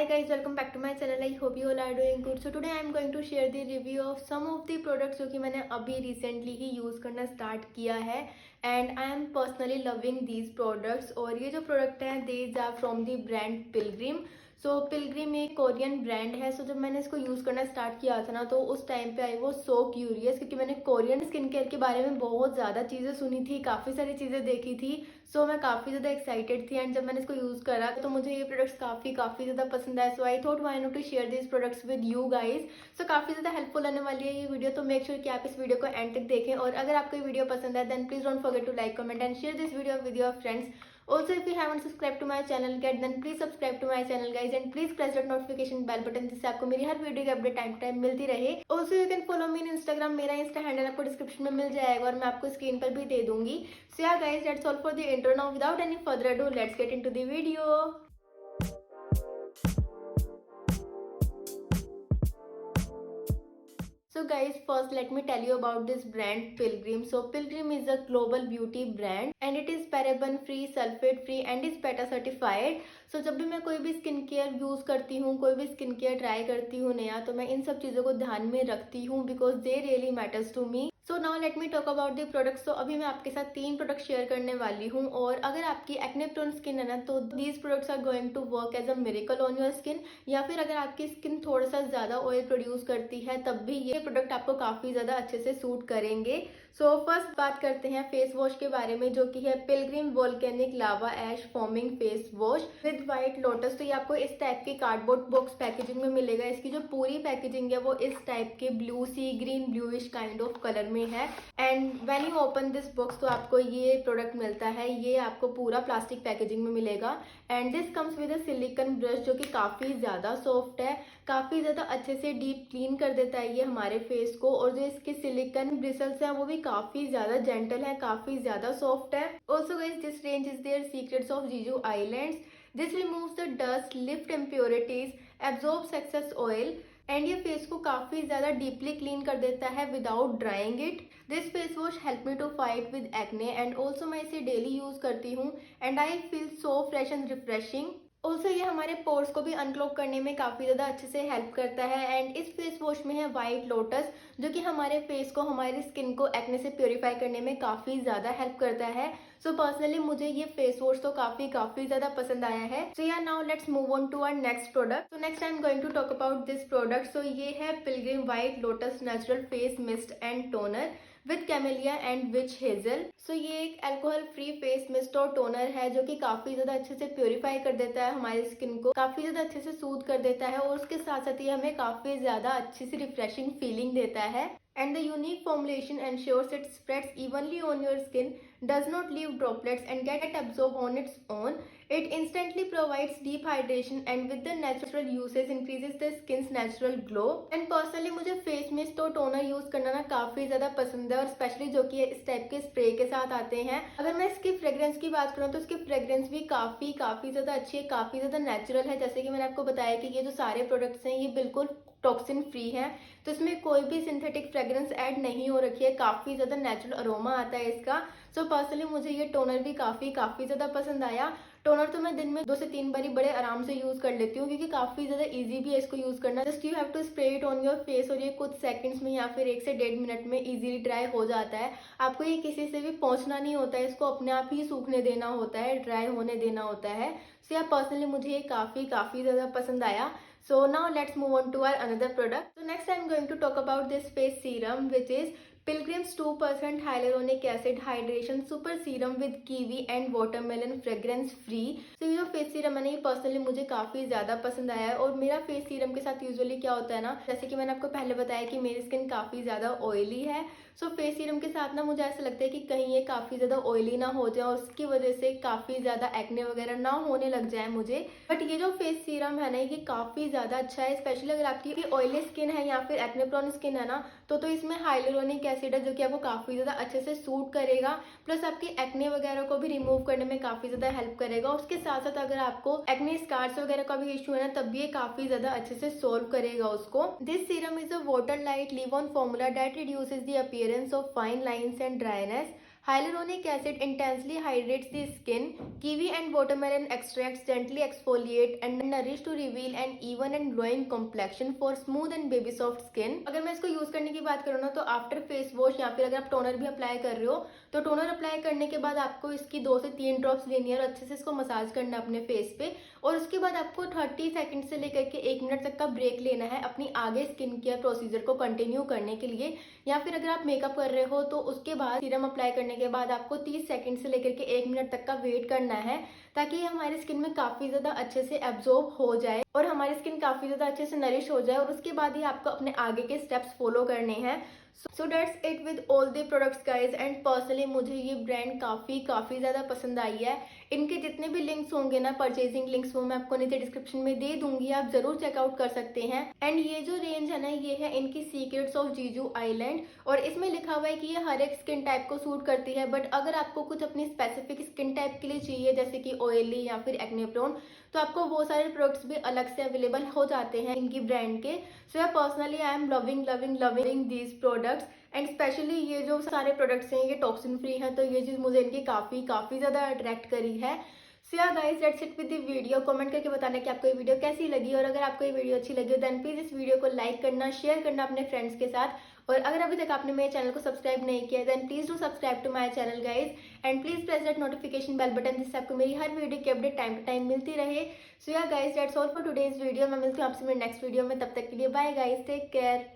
guys, welcome back to my channel. I hope you all are doing good. So today I am going to share the review of some of the products जो कि मैंने अभी recently ही use करना start किया है and I am personally loving these products. और ये जो प्रोडक्ट हैं these are from the brand Pilgrim. So Pilgrim एक कोरियन ब्रांड है. सो जब मैंने इसको यूज़ करना स्टार्ट किया था ना तो उस टाइम पे आई वो सो क्यूरियस क्योंकि मैंने कोरियन स्किन केयर के बारे में बहुत ज़्यादा चीज़ें सुनी थी, काफ़ी सारी चीज़ें देखी थी. सो मैं काफ़ी ज़्यादा एक्साइटेड थी एंड जब मैंने इसको यूज़ करा तो मुझे ये प्रोडक्ट्स काफ़ी ज़्यादा पसंद आए. So I thought why not to share this products with you guys. So काफ़ी ज़्यादा हेल्पफुल होने वाली है ये वीडियो, तो मेक श्योर कि आप इस वीडियो को एंड तक देखें. और अगर आपको ये वीडियो पसंद है then please don't forget to like, comment and share this video with your friends. Also, if you haven't subscribed to my channel yet, then please subscribe to my channel guys and please press that notification bell button जिससे आपको मेरी हर video की update time मिलती रहे. Also, you can follow me in Instagram. मेरा Insta handle आपको description में मिल जाएगा और मैं आपको स्क्रीन पर भी दे दूंगी. So yeah guys, that's all for the intro. Now without any further ado, let's get into the video. So guys, first let me tell you about this brand Pilgrim. So Pilgrim is a global beauty brand and it is paraben free, sulfate free and is PETA certified. So जब भी मैं कोई भी skin care use करती हूँ, कोई भी skin care try करती हूँ नया, तो मैं इन सब चीज़ों को ध्यान में रखती हूँ because they really matters to me. So now let me talk about the products. तो अभी मैं आपके साथ 3 प्रोडक्ट शेयर करने वाली हूँ और अगर आपकी एक्ने प्रोन स्किन है ना तो these products are going to work as a miracle on your skin. या फिर अगर आपकी स्किन थोड़ा सा ज़्यादा ऑयल प्रोड्यूस करती है तब भी ये प्रोडक्ट आपको काफ़ी ज़्यादा अच्छे से सूट करेंगे. सो फर्स्ट बात करते हैं फेस वॉश के बारे में जो कि है Pilgrim volcanic lava ash foaming face wash with white lotus. तो ये आपको इस टाइप की कार्डबोर्ड बॉक्स पैकेजिंग में मिलेगा. इसकी जो पूरी पैकेजिंग है वो इस टाइप के blue sea green bluish kind of colour में है. And when you open this box तो आपको ये प्रोडक्ट मिलता है. ये आपको पूरा प्लास्टिक पैकेजिंग में मिलेगा and this comes with a silicon brush जो कि काफ़ी ज़्यादा सॉफ्ट है, काफ़ी ज़्यादा अच्छे से डीप क्लीन कर देता है ये हमारे फेस को. और जो इसके सिलिकॉन ब्रिसल्स हैं वो भी काफ़ी ज़्यादा जेंटल है, काफ़ी ज़्यादा सॉफ्ट है. Also guys this range is their secrets of Jeju islands. This removes the dust, lift impurities, absorbs excess oil and ये फेस को काफ़ी ज़्यादा डीपली क्लीन कर देता है without drying it. This face wash help me to fight with acne and also मैं इसे daily use करती हूँ and I feel so fresh and refreshing. Also ये हमारे पोर्स को भी अनक्लॉग करने में काफ़ी ज़्यादा अच्छे से हेल्प करता है. एंड इस फेस वॉश में है वाइट लोटस जो कि हमारे फेस को, हमारी स्किन को एक्ने से प्योरीफाई करने में काफ़ी ज़्यादा हेल्प करता है. सो पर्सनली मुझे ये फेस वॉश तो काफ़ी ज़्यादा पसंद आया है. So yeah now let's move on to our next product. So next I am going to talk about this product. So ये है Pilgrim white lotus natural face mist and toner with camellia and witch hazel. So ये एक alcohol free face mist और toner है जो कि काफ़ी ज़्यादा अच्छे से प्योरीफाई कर देता है हमारी स्किन को, काफ़ी ज़्यादा अच्छे से सूद कर देता है और उसके साथ साथ ये हमें काफ़ी ज़्यादा अच्छी सी रिफ्रेशिंग फीलिंग देता है. And the unique formulation ensures it spreads evenly on your skin, does not leave droplets and get absorbed on its own. It instantly provides deep hydration and with the natural uses increases the skin's natural glow. And personally मुझे face mist और toner use करना ना काफ़ी ज़्यादा पसंद है और specially जो कि इस टाइप के स्प्रे के साथ आते हैं. अगर मैं इसकी फ्रेग्रेंस की बात करूँ तो इसकी फ्रेग्रेंस भी काफ़ी ज़्यादा अच्छी है, काफ़ी ज़्यादा नेचुरल है. जैसे कि मैंने आपको बताया कि ये जो सारे प्रोडक्ट्स हैं ये बिल्कुल टॉक्सिन फ्री है, तो इसमें कोई भी सिंथेटिक फ्रेग्रेंस ऐड नहीं हो रखी है, काफ़ी ज़्यादा नेचुरल अरोमा आता है इसका. सो पर्सनली मुझे ये टोनर भी काफ़ी ज़्यादा पसंद आया. टोनर तो मैं दिन में 2 से 3 बारी बड़े आराम से यूज़ कर लेती हूँ क्योंकि काफ़ी ज़्यादा इजी भी है इसको यूज़ करना. Just you have to spray it on your face और ये कुछ सेकंड्स में या फिर 1 से 1.5 मिनट में इजीली ड्राई हो जाता है. आपको ये किसी से भी पहुँचना नहीं होता है, इसको अपने आप ही सूखने देना होता है, ड्राई होने देना होता है. सो या पर्सनली मुझे ये काफ़ी ज़्यादा पसंद आया. So now let's move on to our another product. So next I'm going to talk about this face serum which is Pilgrim's 2% Hyaluronic Acid Hydration Super Serum with Kiwi and Watermelon Fragrance Free. So ये जो face serum है ना ये personally मुझे काफ़ी ज़्यादा पसंद आया है. और मेरा फेस सीरम के साथ यूजुअली क्या होता है ना, जैसे कि मैंने आपको पहले बताया कि मेरी स्किन काफ़ी ज़्यादा ऑयली है. सो फेस सीरम के साथ ना मुझे ऐसा लगता है कि कहीं ये काफ़ी ज़्यादा ऑयली ना हो जाए और उसकी वजह से काफ़ी ज़्यादा एक्ने वगैरह ना होने लग जाए मुझे. बट ये जो फेस सीरम है ना ये काफ़ी ज़्यादा अच्छा है, स्पेशली अगर आपकी ऑयली स्किन है या फिर एक्ने प्रोन स्किन है ना तो इसमें हाइलुरोनिक एसिड है जो कि आपको काफ़ी ज़्यादा अच्छे से सूट करेगा. प्लस आपकी एक्ने वगैरह को भी रिमूव करने में काफ़ी ज़्यादा हेल्प करेगा. उसके साथ साथ अगर आपको एक्ने स्कार्स वगैरह का भी इशू है ना तब भी ये काफ़ी ज़्यादा अच्छे से सोल्व करेगा उसको. This serum is a water light leave on formula that reduces the appearance of fine lines and dryness, Hyaluronic acid intensely hydrates the skin. Kiwi and watermelon extracts gently exfoliate and nourish to reveal an even and glowing complexion for smooth and baby soft skin. अगर मैं इसको use करने की बात करूँ ना, तो after face wash या फिर अगर आप टोनर भी अप्लाई कर रहे हो, तो टोनर अप्लाई करने के बाद आपको इसकी 2 से 3 ड्रॉप्स लेनी है और अच्छे से इसको मसाज करना है अपने फेस पे। और उसके बाद आपको 30 सेकंड से लेकर के 1 मिनट तक का ब्रेक लेना है अपनी आगे स्किन केयर प्रोसीजर को कंटिन्यू करने के लिए। या फिर अगर आप मेकअप कर रहे हो तो उसके बाद सीरम अप्लाई करने के बाद आपको 30 सेकंड से लेकर के 1 मिनट तक का वेट करना है, ताकि ये हमारी स्किन में काफ़ी ज़्यादा अच्छे से एब्जॉर्ब हो जाए और हमारी स्किन काफ़ी ज़्यादा अच्छे से नरिश हो जाए। और उसके बाद ही आपको अपने आगे के स्टेप्स फॉलो करने हैं। So that's it with all the products guys. And personally मुझे ये ब्रांड काफ़ी ज़्यादा पसंद आई है। इनके जितने भी लिंक्स होंगे ना, परचेजिंग लिंक्स, वो मैं आपको नीचे डिस्क्रिप्शन में दे दूंगी, आप जरूर चेकआउट कर सकते हैं। एंड ये जो रेंज है ना, ये है इनकी सीक्रेट्स ऑफ जीजू आइलैंड, और इसमें लिखा हुआ है कि ये हर एक स्किन टाइप को सूट करती है। बट अगर आपको कुछ अपनी स्पेसिफिक स्किन टाइप के लिए चाहिए, जैसे कि ऑयली या फिर एक्ने प्रोन, तो आपको वो सारे प्रोडक्ट्स भी अलग से अवेलेबल हो जाते हैं इनकी ब्रांड के। सो या personally I am loving these products. And specially ये जो सारे प्रोडक्ट्स हैं ये टॉक्सिन फ्री हैं, तो ये चीज़ मुझे इनकी काफ़ी ज़्यादा अट्रैक्ट करी है। सो या guys, let's it with the video. Comment करके बताना कि आपको ये वीडियो कैसी लगी, और अगर आपको ये वीडियो अच्छी लगी देन प्लीज़ इस वीडियो को लाइक करना, शेयर करना अपने फ्रेंड्स के साथ। और अगर अभी तक आपने मेरे चैनल को सब्सक्राइब नहीं किया then please do subscribe to my channel guys. And please press that notification bell button, जिससे आपको मेरी हर वीडियो की अपडेट टाइम टू टाइम मिलती रहे। So yeah guys, that's all for today's video. मैं मिलती हूँ आपसे मेरे नेक्स्ट वीडियो में, तब तक के लिए बाय गाइज, टेक केयर।